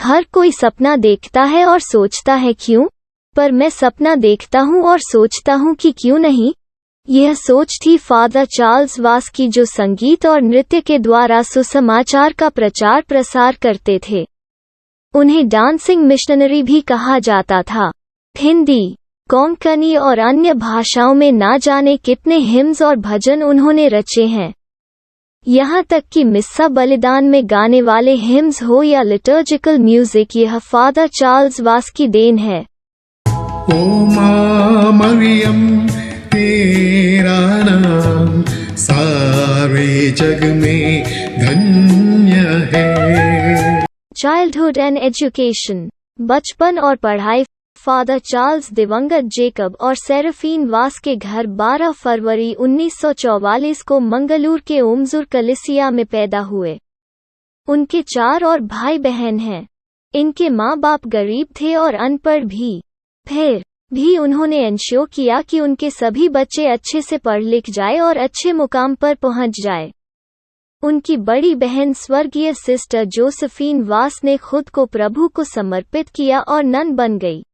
हर कोई सपना देखता है और सोचता है क्यों, पर मैं सपना देखता हूँ और सोचता हूँ कि क्यों नहीं। यह सोच थी फादर चार्ल्स वास की, जो संगीत और नृत्य के द्वारा सुसमाचार का प्रचार प्रसार करते थे। उन्हें डांसिंग मिशनरी भी कहा जाता था। हिंदी, कोंकणी और अन्य भाषाओं में ना जाने कितने हिम्स और भजन उन्होंने रचे हैं। यहाँ तक कि मिस्सा बलिदान में गाने वाले हिम्स हो या लिटर्जिकल म्यूजिक, यह फादर चार्ल्स वास की देन है। ओ मां मरियम तेरा नाम सारे जग में धन्य है। चाइल्डहुड एंड एजुकेशन, बचपन और पढ़ाई। फादर चार्ल्स दिवंगत जेकब और सेराफीन वास के घर 12 फरवरी 1944 को मंगलूर के ओमजूर कलिसिया में पैदा हुए। उनके 4 और भाई बहन हैं। इनके माँ बाप गरीब थे और अनपढ़ भी। फिर भी उन्होंने इंश्योर किया कि उनके सभी बच्चे अच्छे से पढ़ लिख जाए और अच्छे मुकाम पर पहुंच जाए। उनकी बड़ी बहन स्वर्गीय सिस्टर जोसेफीन वास ने खुद को प्रभु को समर्पित किया और नन बन गई।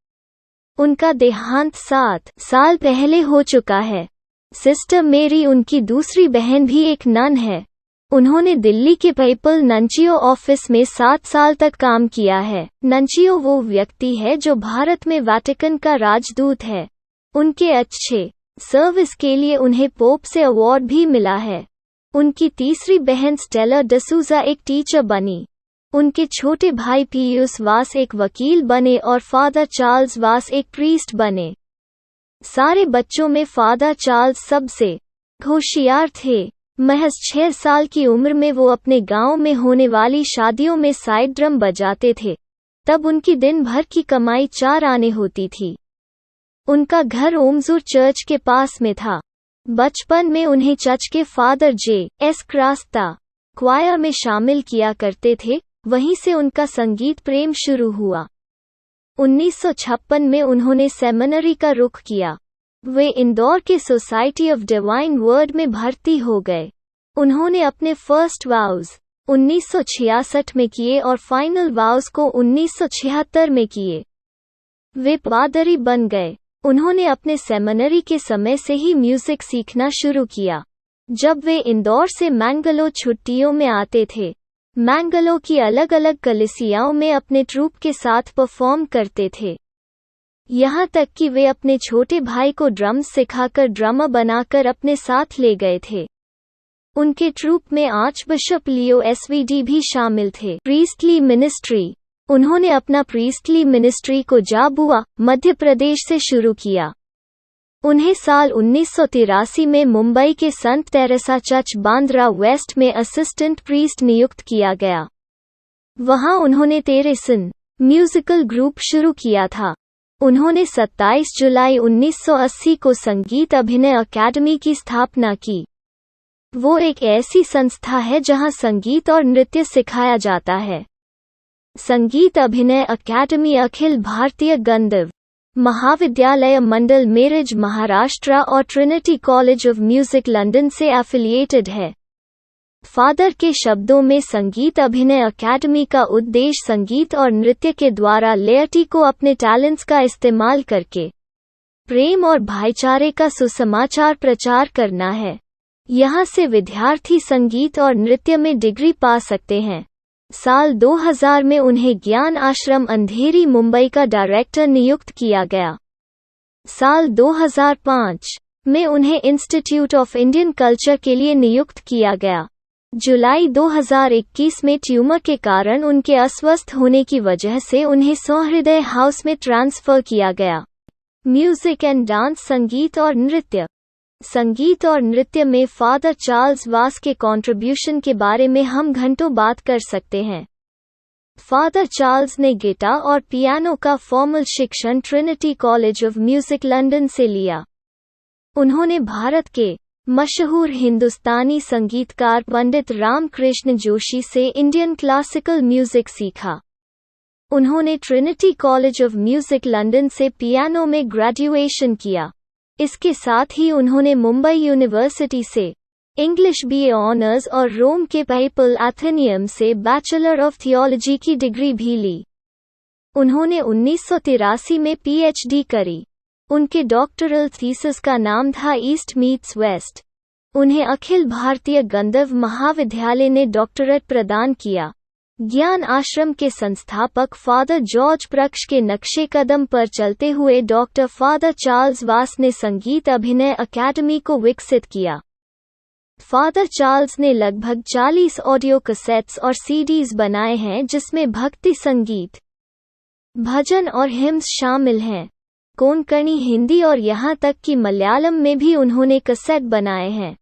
उनका देहांत 7 साल पहले हो चुका है। सिस्टर मेरी, उनकी दूसरी बहन, भी एक नन है। उन्होंने दिल्ली के पेपल नंचियो ऑफिस में 7 साल तक काम किया है। नंचियो वो व्यक्ति है जो भारत में वेटिकन का राजदूत है। उनके अच्छे सर्विस के लिए उन्हें पोप से अवार्ड भी मिला है। उनकी तीसरी बहन स्टेला डसूजा एक टीचर बनी। उनके छोटे भाई पीयूष वास एक वकील बने और फादर चार्ल्स वास एक प्रीस्ट बने। सारे बच्चों में फादर चार्ल्स सबसे होशियार थे। महज 6 साल की उम्र में वो अपने गांव में होने वाली शादियों में साइड ड्रम बजाते थे। तब उनकी दिन भर की कमाई 4 आने होती थी। उनका घर ओमजूर चर्च के पास में था। बचपन में उन्हें चर्च के फादर जे.एस. क्रास्ता क्वायर में शामिल किया करते थे। वहीं से उनका संगीत प्रेम शुरू हुआ। 1956 में उन्होंने सेमिनरी का रुख किया। वे इंदौर के सोसाइटी ऑफ डिवाइन वर्ड में भर्ती हो गए। उन्होंने अपने फर्स्ट वाउज 1966 में किए और फाइनल वाउज को 1976 में किए। वे पादरी बन गए। उन्होंने अपने सेमिनरी के समय से ही म्यूजिक सीखना शुरू किया। जब वे इंदौर से मैंगलो छुट्टियों में आते थे, मैंगलो की अलग अलग कलिसियाओं में अपने ट्रूप के साथ परफॉर्म करते थे। यहाँ तक कि वे अपने छोटे भाई को ड्रम्स सिखाकर ड्रमर बनाकर अपने साथ ले गए थे। उनके ट्रूप में आर्चबिशप लियो एसवीडी भी शामिल थे। प्रीस्टली मिनिस्ट्री, उन्होंने अपना प्रीस्टली मिनिस्ट्री को जाबुआ, मध्य प्रदेश से शुरू किया। उन्हें साल 1983 में मुंबई के संत तेरेसा चर्च बांद्रा वेस्ट में असिस्टेंट प्रीस्ट नियुक्त किया गया। वहां उन्होंने तेरेसन म्यूजिकल ग्रुप शुरू किया था। उन्होंने 27 जुलाई 1980 को संगीत अभिनय अकादमी की स्थापना की। वो एक ऐसी संस्था है जहां संगीत और नृत्य सिखाया जाता है। संगीत अभिनय अकादमी अखिल भारतीय गंधर्व महाविद्यालय मंडल मेरठ महाराष्ट्र और Trinity college of music London से एफिलिएटेड है। फादर के शब्दों में संगीत अभिनय अकादमी का उद्देश्य संगीत और नृत्य के द्वारा लेयटी को अपने टैलेंट्स का इस्तेमाल करके प्रेम और भाईचारे का सुसमाचार प्रचार करना है। यहाँ से विद्यार्थी संगीत और नृत्य में डिग्री पा सकते हैं। साल 2000 में उन्हें ज्ञान आश्रम अंधेरी मुंबई का डायरेक्टर नियुक्त किया गया। साल 2005 में उन्हें इंस्टीट्यूट ऑफ इंडियन कल्चर के लिए नियुक्त किया गया। जुलाई 2021 में ट्यूमर के कारण उनके अस्वस्थ होने की वजह से उन्हें सहृदय हाउस में ट्रांसफर किया गया। म्यूजिक एंड डांस, संगीत और नृत्य में फादर चार्ल्स वास के कंट्रीब्यूशन के बारे में हम घंटों बात कर सकते हैं। फादर चार्ल्स ने गिटार और पियानो का फॉर्मल शिक्षण Trinity college of music London से लिया। उन्होंने भारत के मशहूर हिंदुस्तानी संगीतकार पंडित रामकृष्ण जोशी से इंडियन क्लासिकल म्यूजिक सीखा। उन्होंने Trinity college of music London से पियानो में ग्रेजुएशन किया। इसके साथ ही उन्होंने मुंबई यूनिवर्सिटी से इंग्लिश बीए ऑनर्स और रोम के पेपल एथेनियम से बैचलर ऑफ थियोलॉजी की डिग्री भी ली। उन्होंने 1983 में पीएचडी करी। उनके डॉक्टरल थीसिस का नाम था ईस्ट मीट्स वेस्ट। उन्हें अखिल भारतीय गंधर्व महाविद्यालय ने डॉक्टरेट प्रदान किया। ज्ञान आश्रम के संस्थापक फादर जॉर्ज प्रक्ष के नक्शे कदम पर चलते हुए डॉक्टर फादर चार्ल्स वास ने संगीत अभिनय अकादमी को विकसित किया। फादर चार्ल्स ने लगभग 40 ऑडियो कैसेट्स और सीडीज बनाए हैं जिसमें भक्ति संगीत, भजन और हिम्स शामिल हैं। कोंकणी, हिंदी और यहाँ तक कि मलयालम में भी उन्होंने कैसेट बनाए हैं।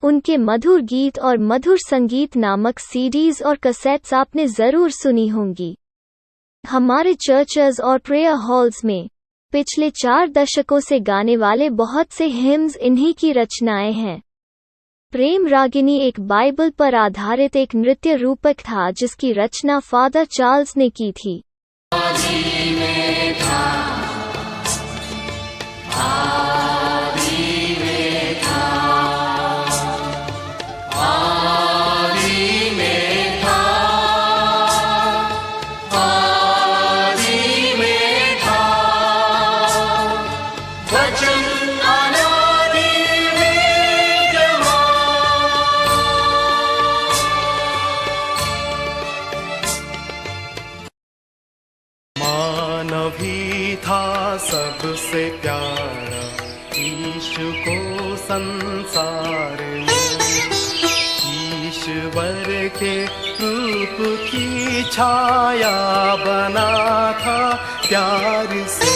उनके मधुर गीत और मधुर संगीत नामक सीडीज और कैसेट्स आपने ज़रूर सुनी होंगी। हमारे चर्चेस और प्रेयर हॉल्स में पिछले 4 दशकों से गाने वाले बहुत से हिम्स इन्हीं की रचनाएं हैं। प्रेम रागिनी एक बाइबल पर आधारित एक नृत्य रूपक था जिसकी रचना फादर चार्ल्स ने की थी। भी था सबसे प्यारा ईशु को संसार में, ईश्वर के रूप की छाया बना था प्यार से,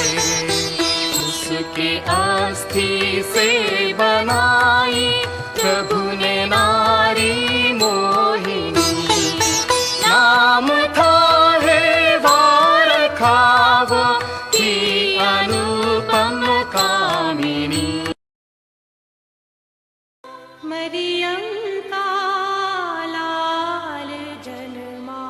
उसकी अस्थि से बनाई प्रभु ने नारी मोहिनी, नाम था अनुपम कामिनी। मरियम का लाल जन्मा,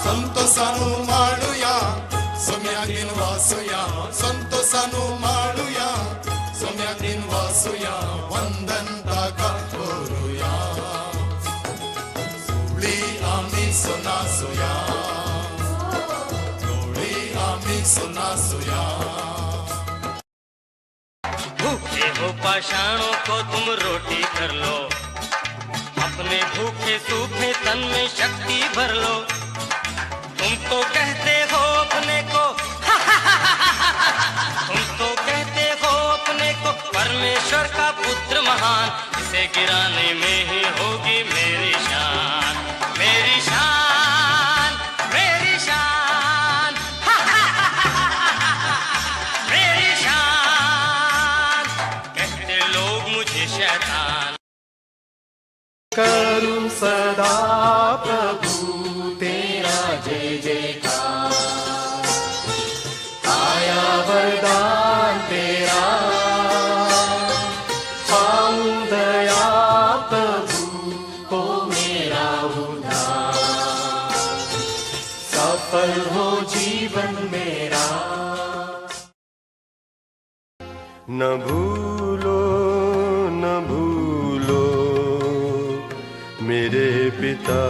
संतोषानु माळुया सोम्यागीन वासुया, संतोषानु माळुया सोम्यागीन वासुया, वंदन ताका करूया, गवळी आमी सोनासुया, गवळी आमी सोनासुया। भूखे हो पाषाणों को तुम रोटी कर लो, अपने भूखे सूखे तन में शक्ति भर लो। तुम तो कहते हो अपने को तुम तो कहते हो अपने को परमेश्वर का पुत्र महान, इसे गिराने में ही होगी मेरी शान, मेरी शान, मेरी शान, मेरी शान। कहते लोग मुझे शैतान, करूं सदा प्रभु तेरा जय जयकार, आया वरदान तेरा, पाऊं दया प्रभु को मेरा उद्धार, सफल हो जीवन मेरा। न भूलो न भूलो मेरे पिता,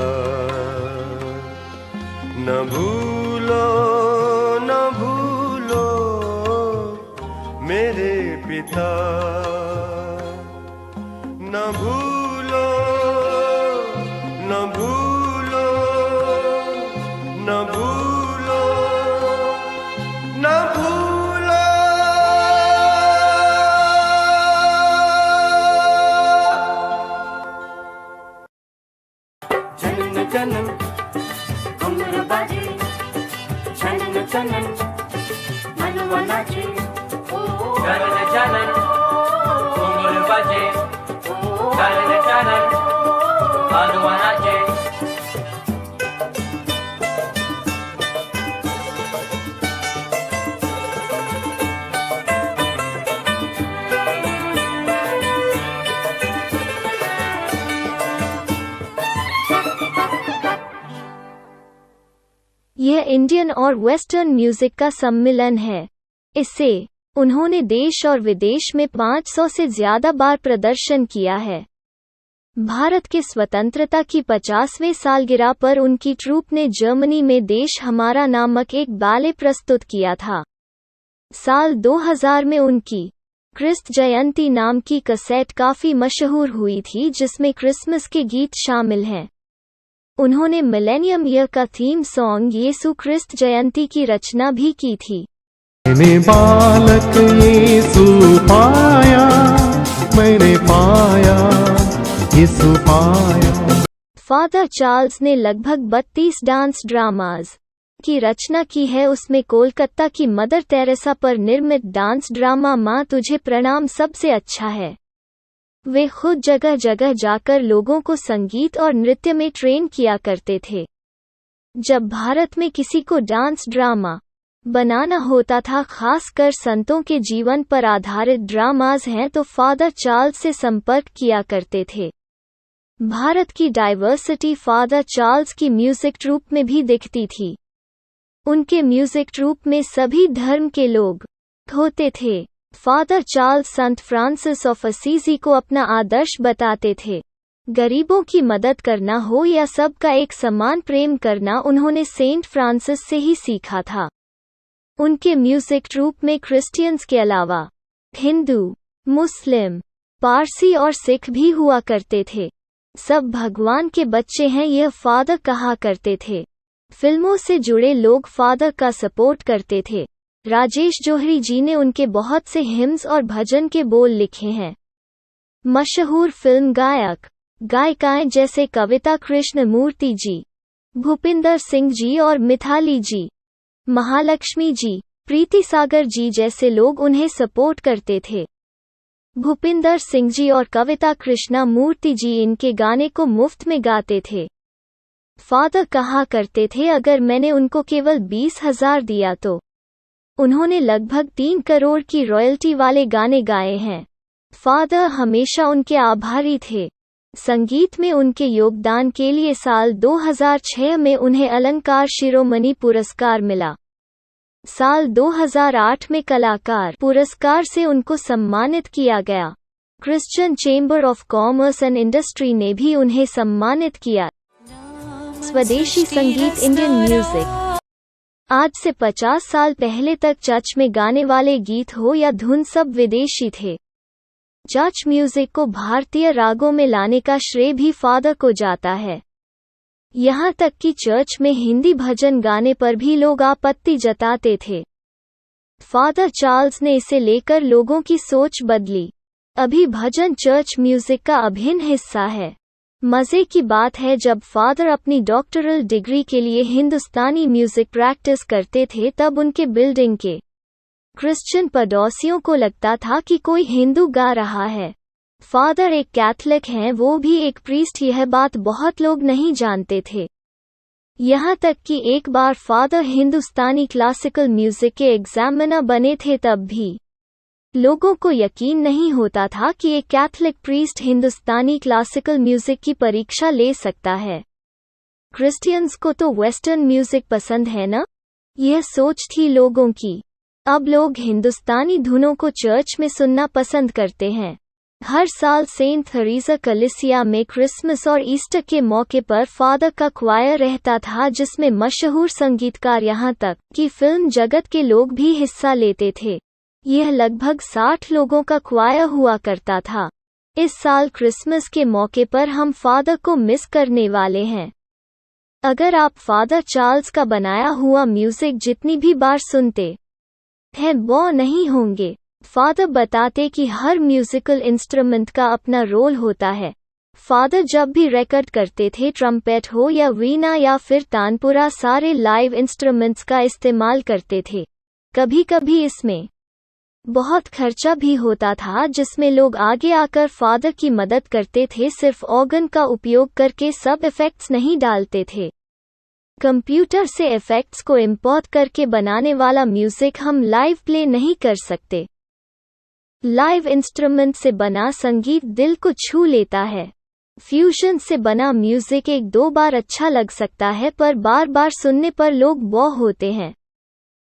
न भूलो न भूलो मेरे पिता, न भूलो न भूलो न भूलो न भूलो। जन्म जन्म यह इंडियन और वेस्टर्न म्यूजिक का सम्मिलन है। इसे उन्होंने देश और विदेश में 500 से ज्यादा बार प्रदर्शन किया है। भारत के स्वतंत्रता की 50वें सालगिरह पर उनकी ट्रूप ने जर्मनी में देश हमारा नामक एक बैले प्रस्तुत किया था। साल 2000 में उनकी क्रिस्त जयंती नाम की कैसेट काफी मशहूर हुई थी, जिसमें क्रिसमस के गीत शामिल हैं। उन्होंने मिलेनियम ईयर का थीम सॉन्ग यीशु क्रिस्त जयंती की रचना भी की थी। मैंने बालक यीशु पाया, मैंने पाया यीशु पाया। फादर चार्ल्स ने लगभग 32 डांस ड्रामाज की रचना की है। उसमें कोलकाता की मदर टेरेसा पर निर्मित डांस ड्रामा माँ तुझे प्रणाम सबसे अच्छा है। वे खुद जगह जगह जाकर लोगों को संगीत और नृत्य में ट्रेन किया करते थे। जब भारत में किसी को डांस ड्रामा बनाना होता था, खासकर संतों के जीवन पर आधारित ड्रामाज हैं, तो फादर चार्ल्स से संपर्क किया करते थे। भारत की डाइवर्सिटी फादर चार्ल्स की म्यूजिक ट्रूप में भी दिखती थी। उनके म्यूजिक ट्रूप में सभी धर्म के लोग होते थे। Father Charles Sant Francis of Assisi को अपना आदर्श बताते थे। गरीबों की मदद करना हो या सबका एक समान प्रेम करना, उन्होंने सेंट फ्रांसिस से ही सीखा था। उनके म्यूजिक ट्रूप में क्रिश्चियंस के अलावा हिंदू, मुस्लिम, पारसी और सिख भी हुआ करते थे। सब भगवान के बच्चे हैं, यह फादर कहा करते थे। फिल्मों से जुड़े लोग फादर का सपोर्ट करते थे। राजेश जौहरी जी ने उनके बहुत से हिम्स और भजन के बोल लिखे हैं। मशहूर फिल्म गायक गायिकाएं जैसे कविता कृष्णमूर्ति जी, भूपिंदर सिंह जी और मिथाली जी, महालक्ष्मी जी, प्रीति सागर जी जैसे लोग उन्हें सपोर्ट करते थे। भूपिंदर सिंह जी और कविता कृष्णमूर्ति जी इनके गाने को मुफ्त में गाते थे। फादर कहा करते थे, अगर मैंने उनको केवल 20,000 दिया तो उन्होंने लगभग 3 करोड़ की रॉयल्टी वाले गाने गाए हैं। फादर हमेशा उनके आभारी थे। संगीत में उनके योगदान के लिए साल 2006 में उन्हें अलंकार शिरोमणि पुरस्कार मिला। साल 2008 में कलाकार पुरस्कार से उनको सम्मानित किया गया। Christian chamber of commerce and industry ने भी उन्हें सम्मानित किया। स्वदेशी संगीत इंडियन म्यूजिक। आज से 50 साल पहले तक चर्च में गाने वाले गीत हो या धुन सब विदेशी थे। चर्च म्यूजिक को भारतीय रागों में लाने का श्रेय भी फादर को जाता है। यहाँ तक कि चर्च में हिंदी भजन गाने पर भी लोग आपत्ति जताते थे। फादर चार्ल्स ने इसे लेकर लोगों की सोच बदली। अभी भजन चर्च म्यूजिक का अभिन्न हिस्सा है। मजे की बात है, जब फादर अपनी डॉक्टरल डिग्री के लिए हिंदुस्तानी म्यूजिक प्रैक्टिस करते थे, तब उनके बिल्डिंग के क्रिश्चियन पड़ोसियों को लगता था कि कोई हिंदू गा रहा है। फादर एक कैथलिक हैं, वो भी एक प्रीस्ट, यह बात बहुत लोग नहीं जानते थे। यहाँ तक कि एक बार फादर हिंदुस्तानी क्लासिकल म्यूजिक के एग्जामिनर बने थे, तब भी लोगों को यकीन नहीं होता था कि एक कैथलिक प्रीस्ट हिंदुस्तानी क्लासिकल म्यूजिक की परीक्षा ले सकता है। क्रिश्चियंस को तो वेस्टर्न म्यूजिक पसंद है ना, यह सोच थी लोगों की। अब लोग हिंदुस्तानी धुनों को चर्च में सुनना पसंद करते हैं। हर साल सेंट थेरेसा कलीसिया में क्रिसमस और ईस्टर के मौके पर फादर का क्वायर रहता था, जिसमें मशहूर संगीतकार यहाँ तक कि फिल्म जगत के लोग भी हिस्सा लेते थे। यह लगभग 60 लोगों का क्वायर हुआ करता था। इस साल क्रिसमस के मौके पर हम फादर को मिस करने वाले हैं। अगर आप फादर चार्ल्स का बनाया हुआ म्यूजिक जितनी भी बार सुनते हैं, बोर नहीं होंगे। फादर बताते कि हर म्यूजिकल इंस्ट्रूमेंट का अपना रोल होता है। फादर जब भी रिकॉर्ड करते थे, ट्रम्पेट हो या वीणा या फिर तानपुरा, सारे लाइव इंस्ट्रूमेंट्स का इस्तेमाल करते थे। कभी कभी इसमें बहुत खर्चा भी होता था, जिसमें लोग आगे आकर फादर की मदद करते थे। सिर्फ ऑर्गन का उपयोग करके सब इफेक्ट्स नहीं डालते थे। कंप्यूटर से इफेक्ट्स को इंपोर्ट करके बनाने वाला म्यूजिक हम लाइव प्ले नहीं कर सकते। लाइव इंस्ट्रूमेंट से बना संगीत दिल को छू लेता है। फ्यूजन से बना म्यूजिक एक दो बार अच्छा लग सकता है, पर बार बार सुनने पर लोग बोर होते हैं।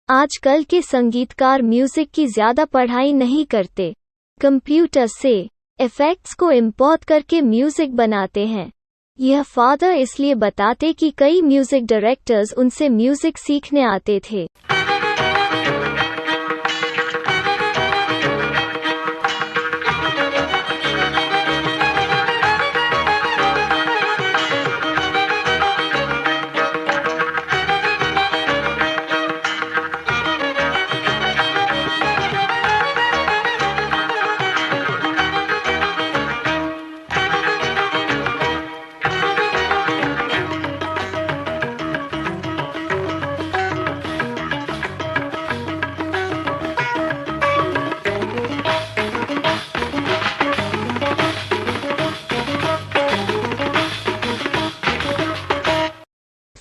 आजकल के संगीतकार म्यूजिक की ज्यादा पढ़ाई नहीं करते, कंप्यूटर से इफेक्ट्स को इंपोर्ट करके म्यूजिक बनाते हैं। यह फादर इसलिए बताते कि कई म्यूजिक डायरेक्टर्स उनसे म्यूजिक सीखने आते थे।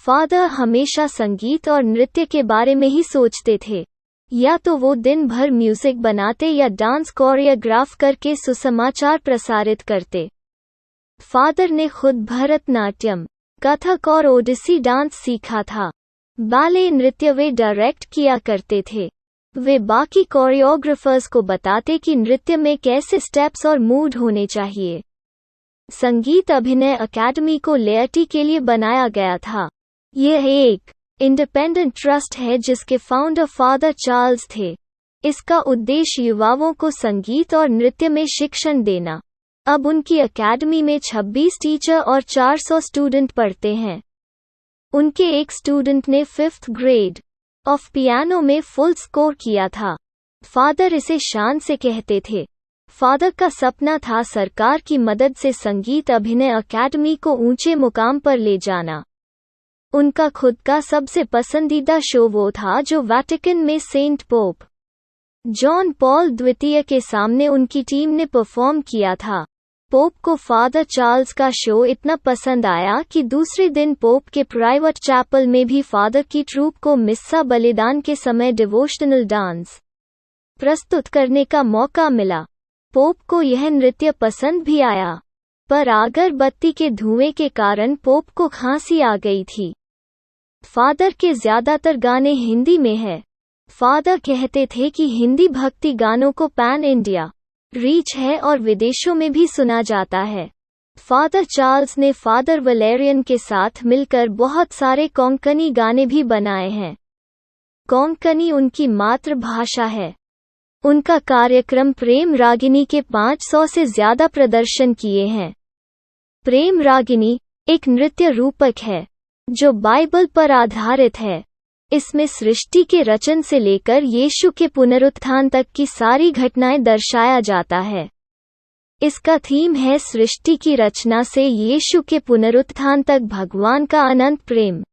फादर हमेशा संगीत और नृत्य के बारे में ही सोचते थे। या तो वो दिन भर म्यूजिक बनाते या डांस कोरियोग्राफ करके सुसमाचार प्रसारित करते। फादर ने खुद भरतनाट्यम, कथक और ओडिसी डांस सीखा था। बैले नृत्य वे डायरेक्ट किया करते थे। वे बाकी कोरियोग्राफर्स को बताते कि नृत्य में कैसे स्टेप्स और मूड होने चाहिए। संगीत अभिनय अकादमी को लेयटी के लिए बनाया गया था। यह एक इंडिपेंडेंट ट्रस्ट है जिसके फाउंडर फादर चार्ल्स थे। इसका उद्देश्य युवाओं को संगीत और नृत्य में शिक्षण देना। अब उनकी अकादमी में 26 टीचर और 400 स्टूडेंट पढ़ते हैं। उनके एक स्टूडेंट ने 5th ग्रेड ऑफ पियानो में फुल स्कोर किया था। फादर इसे शान से कहते थे। फादर का सपना था सरकार की मदद से संगीत अभिनय अकादमी को ऊंचे मुकाम पर ले जाना। उनका खुद का सबसे पसंदीदा शो वो था जो वेटिकन में सेंट पोप जॉन पॉल द्वितीय के सामने उनकी टीम ने परफॉर्म किया था। पोप को फादर चार्ल्स का शो इतना पसंद आया कि दूसरे दिन पोप के प्राइवेट चैपल में भी फादर की ट्रूप को मिस्सा बलिदान के समय डिवोशनल डांस प्रस्तुत करने का मौका मिला। पोप को यह नृत्य पसंद भी आया, पर अगरबत्ती के धुएं के कारण पोप को खांसी आ गई थी। फादर के ज्यादातर गाने हिंदी में है। फादर कहते थे कि हिंदी भक्ति गानों को पैन इंडिया रीच है और विदेशों में भी सुना जाता है। फादर चार्ल्स ने फादर वलेरियन के साथ मिलकर बहुत सारे कोंकणी गाने भी बनाए हैं। कोंकणी उनकी मातृभाषा है। उनका कार्यक्रम प्रेम रागिनी के 500 से ज्यादा प्रदर्शन किए हैं। प्रेम रागिनी एक नृत्य रूपक है जो बाइबल पर आधारित है। इसमें सृष्टि के रचन से लेकर यीशु के पुनरुत्थान तक की सारी घटनाएं दर्शाया जाता है। इसका थीम है सृष्टि की रचना से यीशु के पुनरुत्थान तक भगवान का अनंत प्रेम।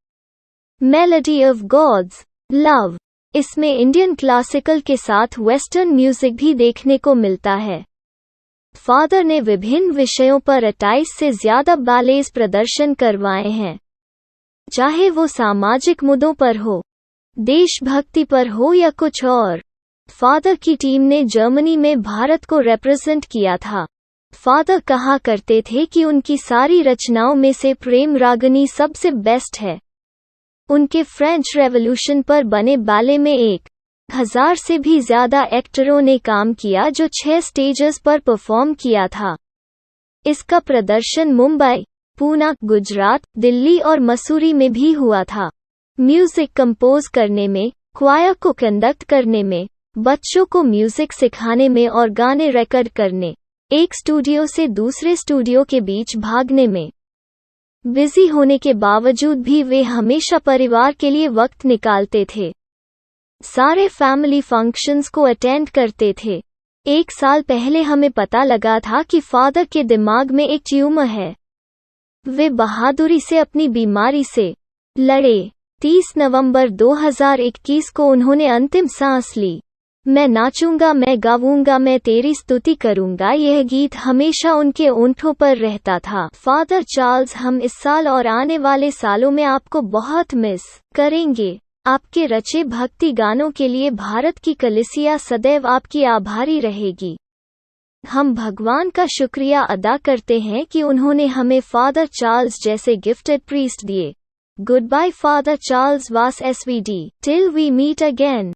Melody of God's love. इसमें इंडियन क्लासिकल के साथ वेस्टर्न म्यूजिक भी देखने को मिलता है। फादर ने विभिन्न विषयों पर 28 से ज्यादा बैलेज प्रदर्शन करवाए हैं, चाहे वो सामाजिक मुद्दों पर हो, देशभक्ति पर हो या कुछ और। फादर की टीम ने जर्मनी में भारत को रिप्रेजेंट किया था। फादर कहा करते थे कि उनकी सारी रचनाओं में से प्रेम रागिनी सबसे बेस्ट है। उनके फ्रेंच रेवोल्यूशन पर बने बैले में 1000 से भी ज्यादा एक्टरों ने काम किया जो 6 स्टेजेस पर परफॉर्म किया था। इसका प्रदर्शन मुंबई, पूना, गुजरात, दिल्ली और मसूरी में भी हुआ था। म्यूजिक कंपोज करने में, क्वायर को कंडक्ट करने में, बच्चों को म्यूजिक सिखाने में और गाने रिकॉर्ड करने, एक स्टूडियो से दूसरे स्टूडियो के बीच भागने में। बिजी होने के बावजूद भी वे हमेशा परिवार के लिए वक्त निकालते थे। सारे फैमिली फंक्शंस को अटेंड करते थे। 1 साल पहले हमें पता लगा था कि फादर के दिमाग में एक ट्यूमर है। वे बहादुरी से अपनी बीमारी से लड़े। 30 नवंबर 2021 को उन्होंने अंतिम सांस ली। मैं नाचूंगा, मैं गाऊंगा, मैं तेरी स्तुति करूंगा, यह गीत हमेशा उनके ओंठों पर रहता था। फादर चार्ल्स, हम इस साल और आने वाले सालों में आपको बहुत मिस करेंगे। आपके रचे भक्ति गानों के लिए भारत की कलीसिया सदैव आपकी आभारी रहेगी। हम भगवान का शुक्रिया अदा करते हैं कि उन्होंने हमें फादर चार्ल्स जैसे गिफ्टेड प्रीस्ट दिए। Good bye father Charles was SVD, till we meet again.